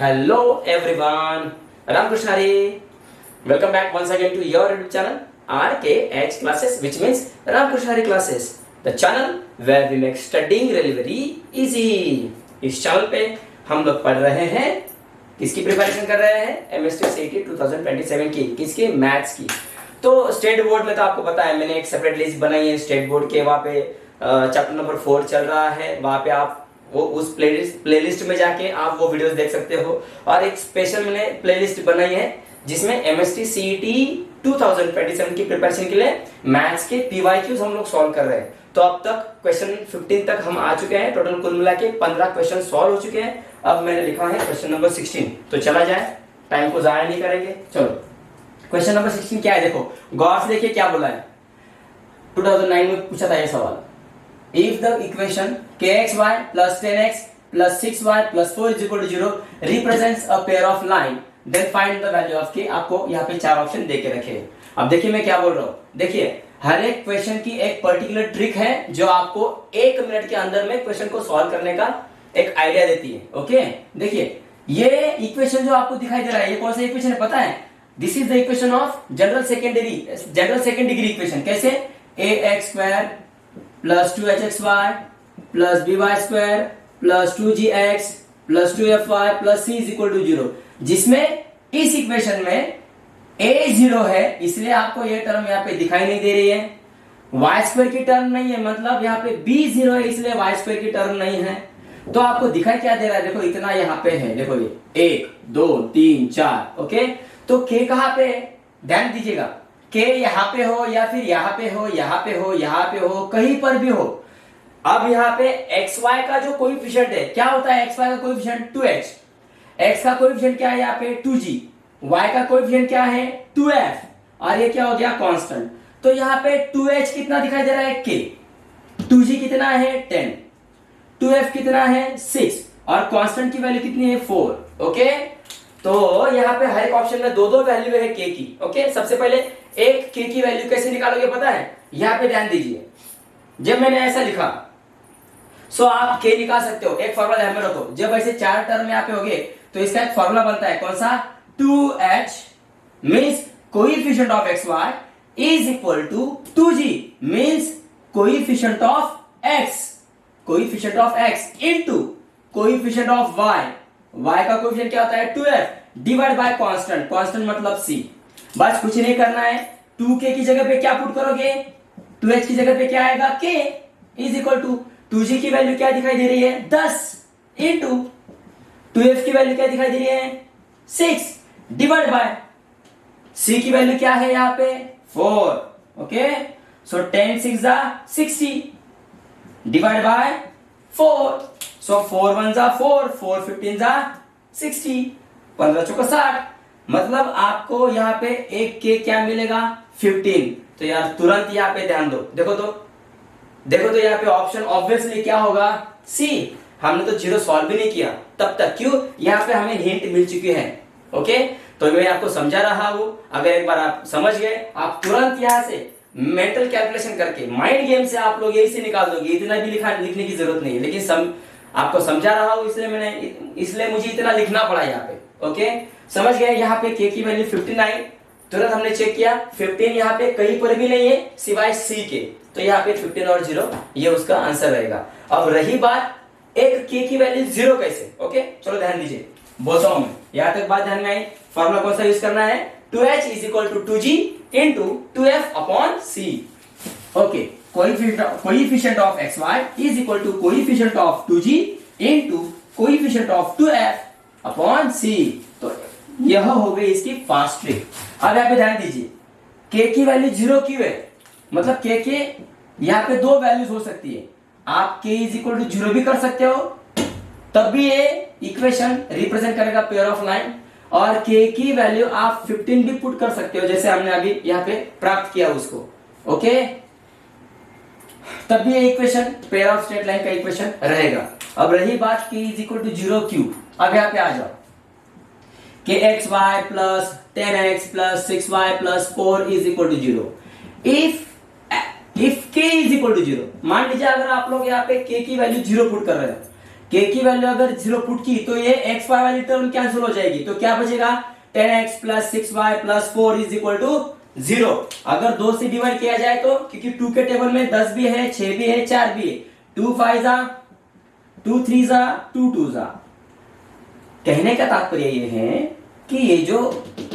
Hello everyone, Ramkrishna Hari. Welcome back once again to your YouTube channel RKH Classes, which means Ramkrishna Hari Classes, the channel where we make studying really very easy. इस channel पे हम लोग पढ़ रहे हैं, किसकी preparation कर रहे हैं? MST CET 2027 की, किसकी? मैथ्स की। तो स्टेट बोर्ड में तो आपको पता है, मैंने एक सेपरेट लिस्ट बनाई है स्टेट बोर्ड के, वहाँ पे चैप्टर नंबर 4 चल रहा है, वहाँ पे आप वो उस प्लेलिस्ट में जाके आप वो वीडियोस देख सकते हो। और एक स्पेशल मैंने प्लेलिस्ट बनाई है जिसमें MST CET 2027 की प्रिपरेशन के लिए मैथ्स के PYQs हम लोग सॉल्व कर रहे हैं। तो अब तक क्वेश्चन 15 तक हम आ चुके हैं, टोटल कुल मिला के 15 क्वेश्चन सॉल्व हो चुके हैं। अब मैंने लिखा है क्वेश्चन नंबर 16, तो चला जाए, टाइम को जाया नहीं करेंगे। चलो क्वेश्चन नंबर 16 क्या है, देखो गौर से देखिए क्या बोला है। 2009 में पूछा था ये सवाल। If the equation kxy plus 10x plus 6y plus 4 is equal to 0 represents a pair of line, then find the value of k। आपको यहाँ पे चार ऑप्शन दे के रखे हैं। अब देखिए मैं क्या बोल रहा हूँ, देखिए हर एक क्वेश्चन की एक पर्टिकुलर ट्रिक है जो आपको 1 मिनट के अंदर में क्वेश्चन को सॉल्व करने का एक आइडिया देती है। ओके, देखिए ये इक्वेशन जो आपको दिखाई दे रहा है, ये कौन सा इक्वेशन है पता है? This is the equation of general second degree equation. कैसे? ax square plus 2hxy plus by square plus 2gx plus 2fy plus c is equal to 0, जिसमें इस इक्वेशन में a 0 है, इसलिए आपको ये टर्म यहाँ पे दिखाई नहीं दे रही है। y स्क्वायर की टर्म नहीं है, मतलब यहाँ पे b 0 है, इसलिए y स्क्वायर की टर्म नहीं है। तो आपको दिखाई क्या दे रहा है? देखो इतना यहाँ पे है, देखो ये 1 2 3 4। ओके, तो k कहाँ पे? ध्यान दीजिएगा, के यहाँ पे हो या फिर यहाँ पे हो, यहाँ पे हो, यहाँ पे हो, कहीं पर भी हो। अब यहाँ पे xy का जो कोएफिशिएंट है, क्या होता है xy का कोएफिशिएंट? 2h। x का कोएफिशिएंट क्या है यहाँ पे? 2g। y का कोएफिशिएंट क्या है? 2f। और ये क्या हो गया? कांस्टेंट। तो यहाँ पे 2h कितना दिखाई दे रहा है? k। 2g कितना है? 10। 2f कितना है? 6। और कांस्टेंट की वैल्यू कितनी है? 4। ओके, तो यहाँ पे हर एक ऑप्शन में दो दो वैल्यू है k की। ओके, सबसे पहले एक k की वैल्यू कैसे निकालोगे पता है? यहाँ पे ध्यान दीजिए, जब मैंने ऐसा लिखा सो आप k निकाल सकते हो। एक फॉर्मूला ध्यान में रखो, जब ऐसे चार टर्म यहाँ पे होगे तो इसका एक फॉर्मूला बनता है, कौन सा? 2h means coefficient of xy is equal to 2g means coefficient of x into coefficient of y। y का कोएफिशिएंट क्या होता है? 2f divide by constant, constant मतलब c। बस कुछ नहीं करना है, 2k की जगह पे क्या पुट करोगे? 2h की जगह पे क्या आएगा? k is equal to 2g की वैल्यू क्या दिखाई दे रही है? 10 इंटू 2f की वैल्यू क्या दिखाई दे रही है? 6 डिवाइड बाय c की वैल्यू क्या है यहाँ पे? 4। Okay, so 10 6 60 divide by 4। सो 4 1 4, 4 15 60, 15 चौका 60। मतलब आपको यहाँ पे एक के क्या मिलेगा? 15। तो यार तुरंत यहाँ पे ध्यान दो, देखो तो यहाँ पे ऑप्शन ऑब्वियसली क्या होगा? सी। हमने तो जीरो सॉल्व भी नहीं किया तब तक, क्यों? यहाँ पे हमें हिंट मिल चुकी है। ओके, तो मैं आपको समझा रहा हूं, अगर एक बार आप समझ गए, आप तुरंत यहाँ से मेंटल कैलकुलेशन करके माइंड गेम से आप लोग यही से निकाल दोगे, इतना भी लिखने की जरूरत नहीं है। लेकिन आपको समझा रहा हूं, इसलिए मुझे इतना लिखना पड़ा यहाँ पे। ओके, समझ गए? यहाँ पे k की वैल्यू 59, तुरंत हमने चेक किया 15 यहाँ पे कहीं पर भी नहीं है सिवाय c के, तो यहाँ पे 15 और 0 ये उसका आंसर रहेगा। अब रही बात एक k की वैल्यू 0 कैसे? ओके, चलो ध्यान दीजिए, बोलता हूं मैं, यहाँ तक बात ध्यान में आई। फॉर्मूला कौन सा यूज करना है? 2h is equal to 2g into 2f upon c। Okay, coefficient of xy is equal to coefficient of 2g into coefficient of 2f upon c। तो यह हो गई इसकी फास्ट ट्रिक। अब यहाँ पे ध्यान दीजिए, k की वैल्यू 0 क्यों है? मतलब k के यहाँ पे दो वैल्यूज हो सकती है। आप k इज इक्वल टू 0 भी कर सकते हो, तब भी ये इक्वेशन रिप्रेजेंट करेगा पेयर ऑफ लाइन। और k की वैल्यू आप 15 भी पुट कर सकते हो, जैसे हमने अभी यहाँ पे प्राप्त किया उसको। ओके, तब भी ये equation pair of straight line का इक्वेशन रहेगा। अब रही बात k इज इक्वल टू 0 क्यों, अब यहाँ पे आ जाओ, kxy plus 10x plus 6y plus 4 is equal to 0। If k is equal to 0, मान लीजिए अगर आप लोग यहाँ पे k की वैल्यू 0 पुट कर रहे हो, k की वैल्यू अगर 0 पुट की तो ये x y वाली टर्म कैंसिल हो जाएगी, तो क्या बचेगा 10x plus 6y plus 4 is equal to 0। अगर 2 से डिवाइड किया जाए तो, क्योंकि 2 के टेबल में 10 भी है, 6 भी है, 4 भी है, 2 5 जा 2 3 जा 2 2 जा। कहने का तात्पर्य ये है कि ये जो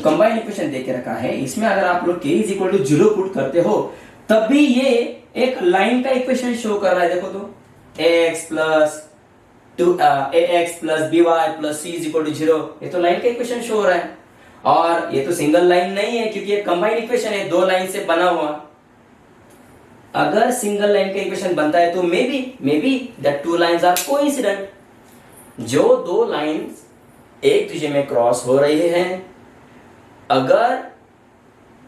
कंबाइंड इक्वेशन देके रखा है इसमें अगर आप लोग k is equal to 0 put करते हो तब भी ये एक लाइन का इक्वेशन शो कर रहा है। देखो तो ax plus ax plus by plus c is equal to 0, ये तो लाइन का इक्वेशन शो हो रहा है। और ये तो सिंगल लाइन नहीं है क्योंकि ये कंबाइंड इक्वेशन है, दो लाइन से बना हुआ। अगर सिंगल लाइन का इक्वेशन बनता है तो may be that two lines are coincident. जो दो लाइंस एक दूसरे में क्रॉस हो रही हैं, अगर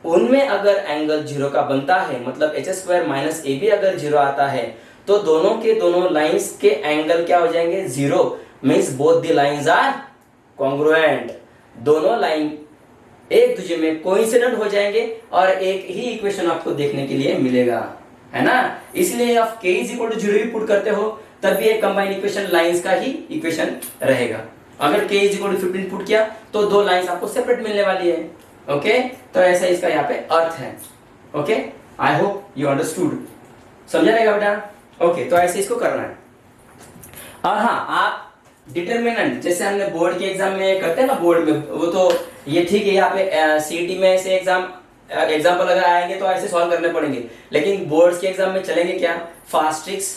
उनमें अगर एंगल 0 का बनता है, मतलब h square minus a b अगर 0 आता है तो दोनों के दोनों लाइंस के एंगल क्या हो जाएंगे 0, means both the lines are congruent. दोनों लाइन एक दूसरे में कोइंसिडेंट हो जाएंगे और एक ही इक्वेशन आपको देखने के लिए मिलेगा, है ना। इसलिए आप k इज इक्वल टू 0 भी पुट करते हो तब भी एक कंबाइंड इक्वेशन लाइंस का ही इक्वेशन रहेगा। अगर k is equal to 15 put किया तो दो लाइंस आपको सेपरेट मिलने वाली है। ओके, तो ऐसा इसका यहाँ पे अर्थ है। Okay, I hope you understood. समझा रहेगा बेटा। ओके, तो ऐसे इसको करना है। और हाँ, आप डिटरमिनेंट जैसे हमने बोर्ड के एग्जाम में करते हैं ना, बोर्ड में वो तो ये ठीक है, यहाँ पे सीटी में ऐसे एग्जाम्पल अगर आएंगे तो ऐसे सॉल्व करने पड़ेंगे, लेकिन बोर्ड्स के एग्जाम में चलेंगे क्या, fast tricks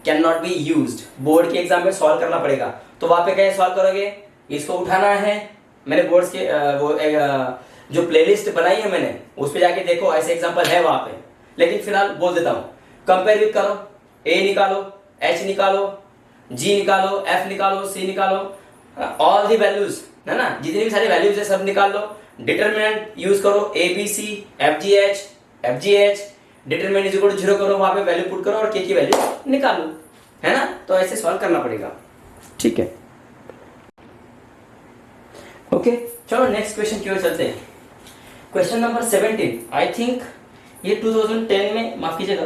can not be used. Board के एग्जाम में सॉल्व करना पड़ेगा। तो वहां पे कैसे सॉल्व करोगे, इसको उठाना है। मैंने बोर्ड्स के वो जो प्लेलिस्ट बनाई है मैंने उस पे जाके देखो, ऐसे एग्जांपल है वहां पे। लेकिन फिलहाल बोल देता हूं, कंपेयर विद करो, ए निकालो, एच निकालो, जी निकालो, एफ निकालो, सी निकालो, ऑल दी वैल्यूज, है ना, जितनी भी सारी वैल्यूज है सब निकाल लो। डिटरमिनेंट यूज करो, a b c f g h, determinant is equal to 0 करो, वहां पे वैल्यू पुट करो और के की वैल्यू निकालो, है ना। तो ऐसे सॉल्व करना पड़ेगा, ठीक है। ओके, चलो नेक्स्ट क्वेश्चन की ओर चलते हैं। क्वेश्चन नंबर 17, आई थिंक ये 2010 में, माफ कीजिएगा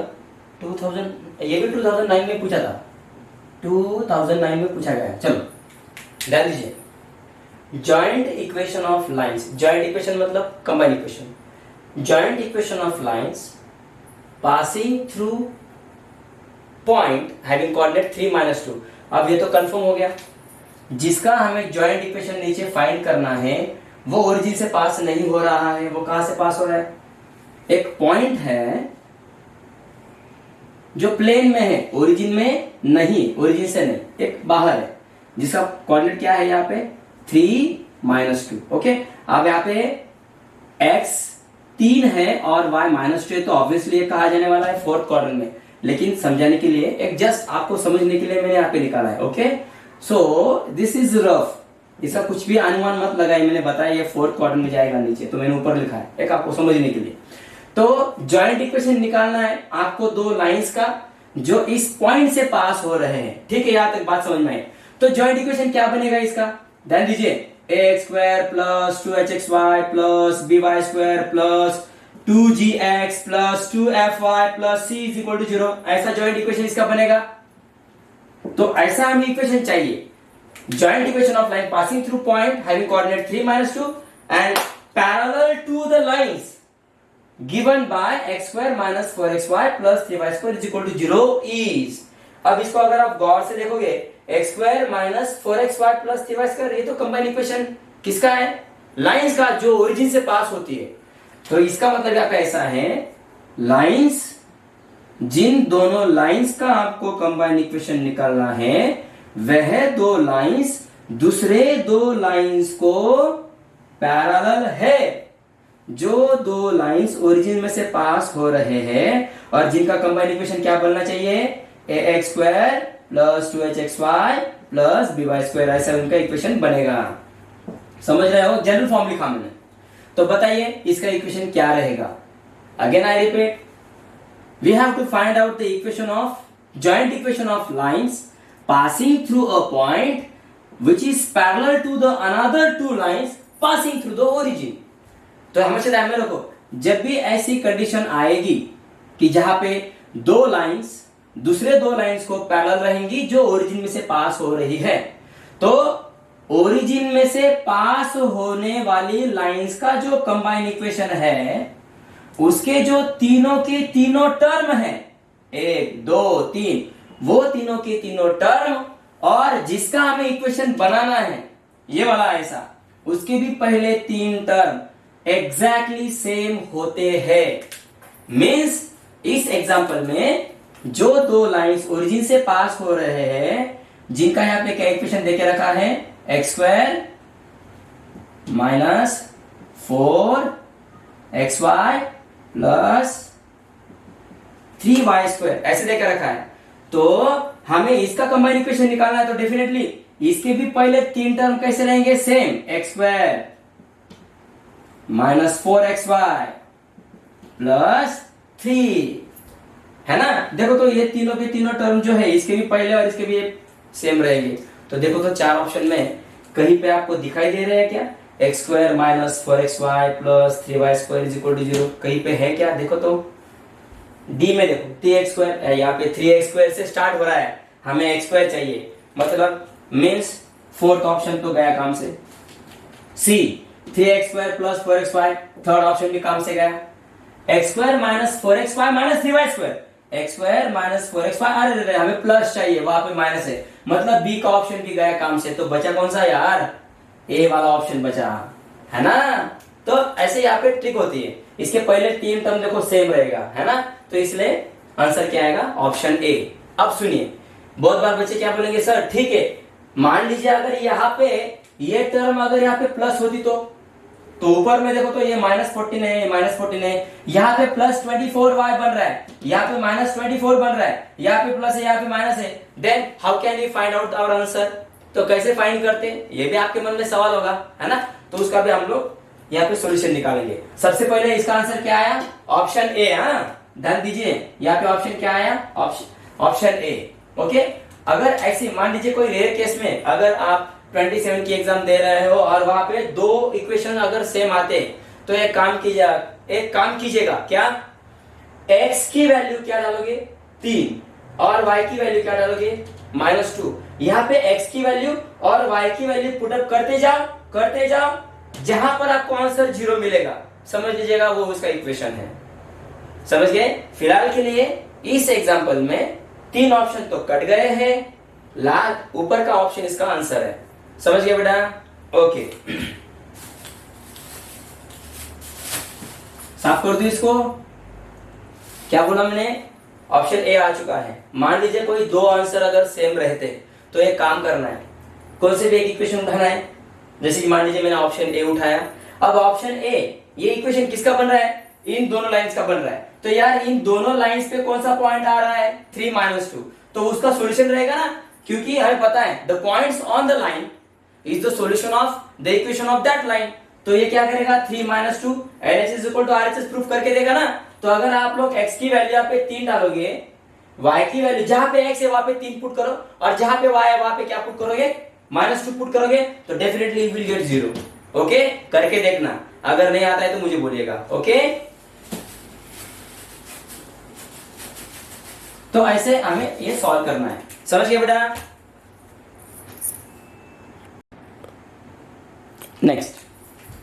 2000, ये भी 2009 में पूछा था, 2009 में पूछा गया। चलो ध्यान दीजिए, joint equation of lines. Joint equation मतलब combined equation. Joint equation of lines passing through point having coordinate 3 - 2। अब ये तो कंफर्म हो गया, जिसका हमें जॉइंट इक्वेशन नीचे फाइंड करना है वो ओरिजिन से पास नहीं हो रहा है। वो कहां से पास हो रहा है, एक पॉइंट है जो प्लेन में है, ओरिजिन में नहीं, ओरिजिन से नहीं, एक बाहर है, जिसका कोऑर्डिनेट क्या है यहाँ पे 3 - 2। ओके, अब यहाँ पे x 3 है और y -2 है, तो ऑब्वियसली ये कहा जाने वाला है 4th क्वाड्रेंट में। लेकिन समझाने के लिए, एक जस्ट आपको समझने के लिए मैंने यहाँ पे निकाला है। Okay, so this is rough, इसका कुछ भी अनुमान मत लगाइए, मैंने बताया ये 4th क्वाड्रेंट में जाएगा नीचे, तो मैंने ऊपर लिखा है एक आपको समझने के लिए। तो जॉइंट इक्वेशन निकालना है आपको दो लाइंस का जो इस पॉइंट से पास हो रहे हैं, ठीक है, यहां तक बात समझ में आई। तो जॉइंट इक्वेशन क्या बनेगा इसका, ध्यान दीजिए, ax square plus 2hxy plus by square plus 2gx plus 2fy plus c is equal to 0, ऐसा जॉइंट इक्वेशन इसका बनेगा। तो ऐसा हमें इक्वेशन चाहिए, joint equation of line passing through point having coordinate 3 - 2 and parallel to the lines given by x square minus 4xy plus 3y square is equal to 0 is. अब इसको अगर आप गौर से देखोगे, x square minus 4xy plus 3y square, ये तो combined equation किसका है, लाइंस का, जो ओरिजिन से पास होती है। तो इसका मतलब यहाँ पे ऐसा है, लाइंस, जिन दोनों लाइंस का आपको कंबाइंड इक्वेशन निकालना है वह दो लाइंस दूसरे दो लाइंस को पैरेलल है। जो दो लाइंस ओरिजिन में से पास हो रहे हैं और जिनका कंबाइंड इक्वेशन क्या बनना चाहिए, ax square plus 2hxy plus by square, ऐसा उनका इक्वेशन बनेगा। समझ रहे हो, जनरल फॉर्म लिखा मैंने। तो बताइए इसका इक्वेशन क्या रहेगा। Again I repeat, we have to find out the equation of joint equation of lines passing through a point which is parallel to the another two lines passing through the origin। तो हमेशा ध्यान में रखो, जब भी ऐसी condition आएगी कि जहां पे दो लाइंस दूसरे दो लाइंस को पैरेलल रहेंगी जो ओरिजिन में से पास हो रही है। तो ओरिजिन में से पास होने वाली लाइंस का जो कंबाइन इक्वेशन है, उसके जो तीनों के तीनों टर्म है, 1 2 3, वो तीनों के तीनों टर्म और जिसका हमें इक्वेशन बनाना है ये वाला ऐसा, उसके भी पहले 3 टर्म एग्जैक्टली सेम होते हैं। मीन्स इस एग्जांपल में जो दो लाइंस ओरिजिन से पास हो रहे हैं, जिनका यहां पे क्या इक्वेशन देके रखा है, x² minus 4xy plus 3y² ऐसे देके रखा है। तो हमें इसका कंबाइन इक्वेशन निकालना है, तो डेफिनेटली इसके भी पहले 3 टर्म कैसे रहेंगे, same, x² minus 4xy plus 3, है ना। देखो तो ये तीनों के तीनों टर्म जो है, इसके भी पहले और इसके भी सेम रहेंगे। तो देखो तो 4 ऑप्शन में कहीं पे आपको दिखाई दे रहे हैं क्या, x² minus 4xy plus 3y² is equal to 0, कहीं पे है क्या? देखो तो डी में देखो 3x², यहाँ पे 3x² से स्टार्ट हो रहा है, हमें x² चाहिए, मतलब मीन्स फोर्थ ऑप्शन तो गया काम से। सी 3x² plus 4xy, third option भी काम से गया। x² minus 4xy minus 3y², x² minus 4xy, अरे हमें प्लस चाहिए, वहां पे माइनस है, मतलब बी का ऑप्शन भी गया काम से। तो बचा कौन सा यार, ए वाला ऑप्शन बचा, है ना। तो ऐसे यहाँ पे ट्रिक होती है, इसके पहले 3 टर्म देखो सेम रहेगा, है ना, तो इसलिए आंसर क्या आएगा, ऑप्शन ए। अब सुनिए, बहुत बार बच्चे क्या बोलेंगे, सर ठीक है, मान लीजिए अगर यहाँ पे ये टर्म अगर यहाँ पे प्लस होती तो ऊपर में देखो तो ये -14 है, -14 है, यहाँ पे +24y बन रहा है, यहाँ पे -24 बन रहा है, यहाँ पे प्लस है, यहाँ पे माइनस है, then how can we find out our answer? तो कैसे फाइंड करते हैं, ये भी आपके मन में सवाल होगा, है ना। तो उसका भी हम लोग यहाँ पे सॉल्यूशन निकालेंगे। सबसे पहले इसका आंसर क्या आया, ऑप्शन ए। हाँ, ध्यान दीजिए, यहाँ पे ऑप्शन क्या आया, ऑप्शन ए। ओके, अगर ऐसे मान लीजिए कोई रेयर केस में अगर आप 27 की एग्जाम दे रहे हो और वहां पे 2 इक्वेशन अगर सेम आते, तो एक काम कीजिएगा, क्या, x की वैल्यू क्या डालोगे, 3, और y की वैल्यू क्या डालोगे, -2। यहाँ पे x की वैल्यू और y की वैल्यू पुटअप करते जाओ, जहां पर आपको आंसर 0 मिलेगा, समझ लीजिएगा वो उसका इक्वेशन है। समझ गए? फिलहाल के लिए इस एग्जांपल में 3 ऑप्शन तो कट गए हैं, लाल ऊपर का ऑप्शन इसका आंसर है। समझ गए बेटा? ओके, साफ कर दो इसको। क्या बोला मैंने, ऑप्शन ए आ चुका है। मान लीजिए कोई 2 आंसर अगर सेम रहते, तो एक काम करना है, कौन से भी एक इक्वेशन उठाना है। जैसे कि मान लीजिए मैंने ऑप्शन ए उठाया, अब ऑप्शन ए, ये इक्वेशन किसका बन रहा है, इन दोनों लाइंस का बन रहा है। तो यार इन दोनों लाइंस पे कौन सा पॉइंट आ रहा है, 3 -2, तो उसका सॉल्यूशन रहेगा ना, क्योंकि हमें पता है the points on the line is the solution of the equation of that line. तो ये क्या करेगा, 3 -2 LHS is equal to RHS proof करके देगा ना। तो अगर आप लोग x की वैल्यू यहाँ पे 3 डालोगे, y की वैल्यू जहां पे x है वहां पे 3 पुट करो, और जहां पे y है वहां पे क्या पुट करोगे, -2 पुट करोगे, तो definitely you will get 0। Okay, करके देखना, अगर नहीं आता है तो मुझे बोलिएगा। ओके, तो ऐसे हमें ये सॉल्व करना है। समझ गए बेटा? नेक्स्ट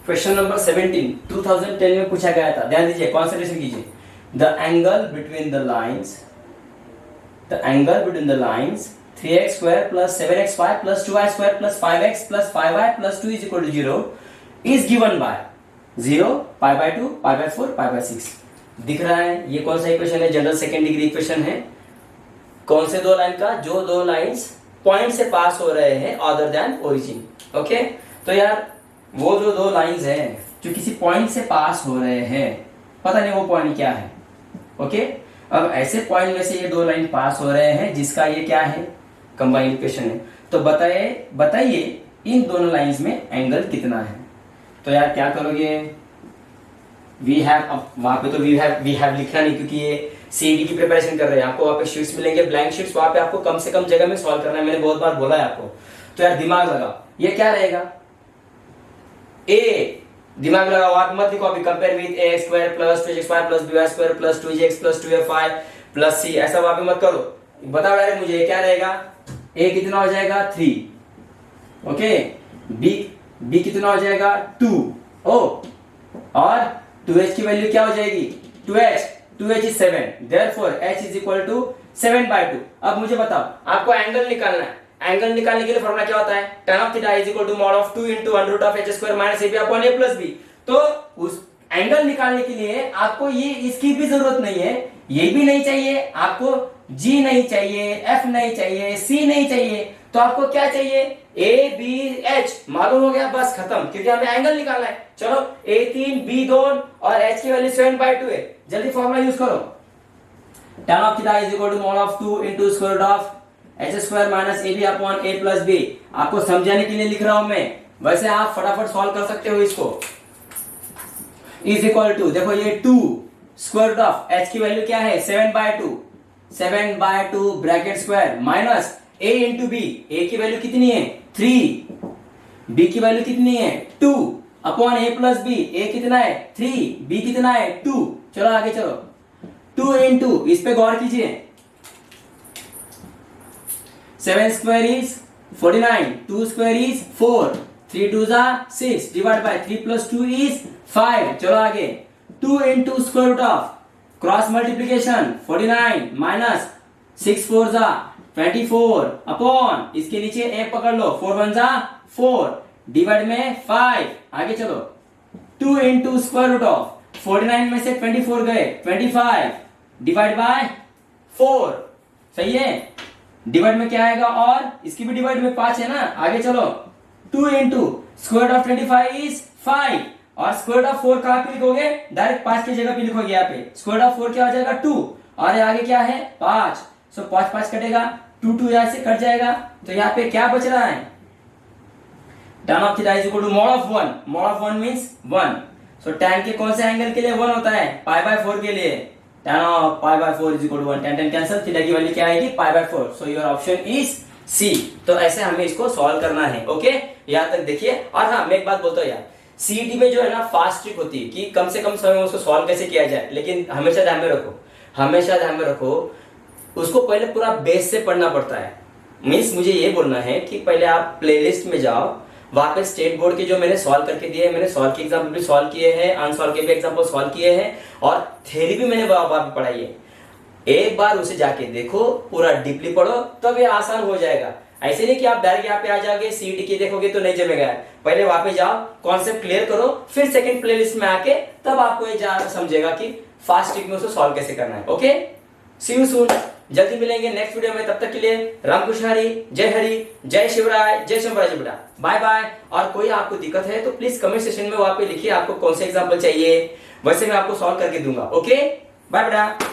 क्वेश्चन नंबर 17 2010 में पूछा गया था, ध्यान दीजिए, कॉन्सेंट्रेशन कीजिए। The angle between the lines 3x² plus 7xy plus 2y² plus 5x plus 5y plus 2 is equal to 0 is given by 0, π/2, π/4, π/6। दिख रहा है ये कौन सा इक्वेशन है, जनरल सेकेंड डिग्री इक्वेशन है। कौन से 2 लाइन का, जो 2 लाइंस पॉइंट से पास हो रहे हैं अदर देन ओरिजिन। ओके, तो यार वो जो 2 लाइंस हैं जो किसी पॉइंट से पास हो रहे हैं, पता नहीं वो पॉइंट क्या है। ओके, अब ऐसे पॉइंट में से ये 2 लाइन पास हो रहे हैं जिसका ये क्या है, कंबाइन इक्वेशन है। तो बताइए इन दोनों लाइंस में एंगल कितना है। तो यार क्या करोगे, वी हैव, वहां पे तो वी हैव लिखना नहीं, क्योंकि ये सीडी की प्रिपरेशन कर रहे हैं, आपको वहां पे शीट्स मिलेंगे, ब्लैंक शीट्स, वहां पे आपको कम से कम जगह में सॉल्व करना है, मैंने बहुत बार बोला है आपको। तो यार दिमाग लगाओ, ये क्या रहेगा, ए, दिमाग लगाओ, आप मत लिखो अभी, compare with ax² plus 2xy plus by² plus 2gx plus 2fy plus c, ऐसा वहां पे मत करो, बताओ डायरेक्ट मुझे क्या रहेगा, ए कितना हो जाएगा 3, ओके, बी कितना हो जाएगा 2, ओ, और 2h की वैल्यू क्या हो जाएगी 2h is 7, therefore h is equal to 7/2। अब मुझे बताओ आपको एंगल निकालना है, एंगल निकालने के लिए फॉर्मूला क्या होता है, tan of theta is equal to mod of 2 into under root of h square minus ab upon a plus b। तो उस एंगल निकालने के लिए आपको ये इसकी भी जरूरत नहीं है, ये भी नहीं चाहिए आपको, g नहीं चाहिए, f नहीं चाहिए, c नहीं चाहिए, तो आपको क्या चाहिए a b h, मालूम हो गया, बस खत्म, क्योंकि हमें एंगल निकालना है। चलो a3 b2 और h की वैल्यू 7/2 है, जल्दी फॉर्मूला यूज करो, tan of theta is equal to mod of 2 into square root of h square minus ab upon a plus b। आपको समझाने के लिए लिख रहा हूं मैं, वैसे आप फटाफट सॉल्व कर सकते हो इसको। इज इक्वल टू, देखो ये 2 स्क्वायर रूट ऑफ h की वैल्यू क्या है 7/2 bracket square minus a into b, a की वैल्यू कितनी है 3, b की वैल्यू कितनी है 2 upon a plus b, a कितना है 3, b कितना है 2। चलो आगे चलो, 2 इंटू, इस पे गौर कीजिए, 7 स्क्वायर इज 49, 2 स्क्वायर इज 4, 3 2 जा 6, डिवाइड बाय 3 प्लस 2 इज 5। चलो आगे, 2 into square root of cross multiplication 49 minus 6 4 जा 24 अपॉन, इसके नीचे एक पकड़ लो, 4 1 जा 4, डिवाइड में 5। आगे चलो, 2 इंटू स्क्वायर रूट ऑफ 49 में से 24 गए 25, डिवाइड बाय 4, सही है, डिवाइड में क्या आएगा, और इसकी भी डिवाइड में 5 है ना। आगे चलो, 2 इंटू स्क्वायर ऑफ 25 इज 5, और स्क्वायर ऑफ 4 कहां पे लिखोगे, डायरेक्ट 5 की जगह पे लिखोगे, यहाँ पे स्क्वायर ऑफ 4 क्या हो जाएगा 2, और आगे क्या है 5, सो 5 5 कटेगा, 2 2 यहां से कट जाएगा, तो यहाँ पे क्या बच रहा है, tan of theta is equal to mod of 1, mod of 1 means 1, so tan के कौन से एंगल के लिए 1 होता है, π/4 के लिए, tan of π/4 is equal to 1, tan cancel, theta की वैल्यू क्या आएगी π/4, so your option is C। तो ऐसे हमें इसको सॉल्व करना है, ओके, यहाँ तक देखिए। और हाँ, मैं एक बात बोलता हूँ यार, सीईटी में जो है ना फास्ट ट्रिक होती है कि कम से कम समय में उसको सॉल्व कैसे किया जाए, लेकिन हमेशा ध्यान में रखो उसको पहले पूरा बेस से पढ़ना पड़ता है। मीन्स मुझे ये बोलना है कि पहले आप प्लेलिस्ट में जाओ, वहां पे स्टेट बोर्ड के जो मैंने सॉल्व करके दिए हैं, मैंने सॉल्व के एग्जाम्पल भी सॉल्व किए हैं, अनसॉल्व के भी एग्जाम्पल सॉल्व किए हैं, और थ्योरी भी मैंने वहां पे पढ़ाई है। एक बार उसे जाके देखो, पूरा डीपली पढ़ो, तब ये आसान हो जाएगा। ऐसे नहीं कि आप डायरेक्ट यहाँ पे आ जाओगे सीईटी की देखोगे तो नहीं जमेगा। पहले वहां पे जाओ, कॉन्सेप्ट क्लियर करो, फिर सेकंड प्लेलिस्ट में आके तब आपको ये समझेगा कि फास्ट ट्रिक में उसको सॉल्व कैसे करना है। ओके, सी यू सून, जल्दी मिलेंगे नेक्स्ट वीडियो में, तब तक के लिए रामकृष्ण हरी, जय हरि, जय शिवराय, जय शंभराज बेटा, बाय बाय। और कोई आपको दिक्कत है तो प्लीज कमेंट सेक्शन में वहां पे लिखिए आपको कौन से एग्जाम्पल चाहिए, वैसे मैं आपको सॉल्व करके दूंगा। ओके, बाय बेटा।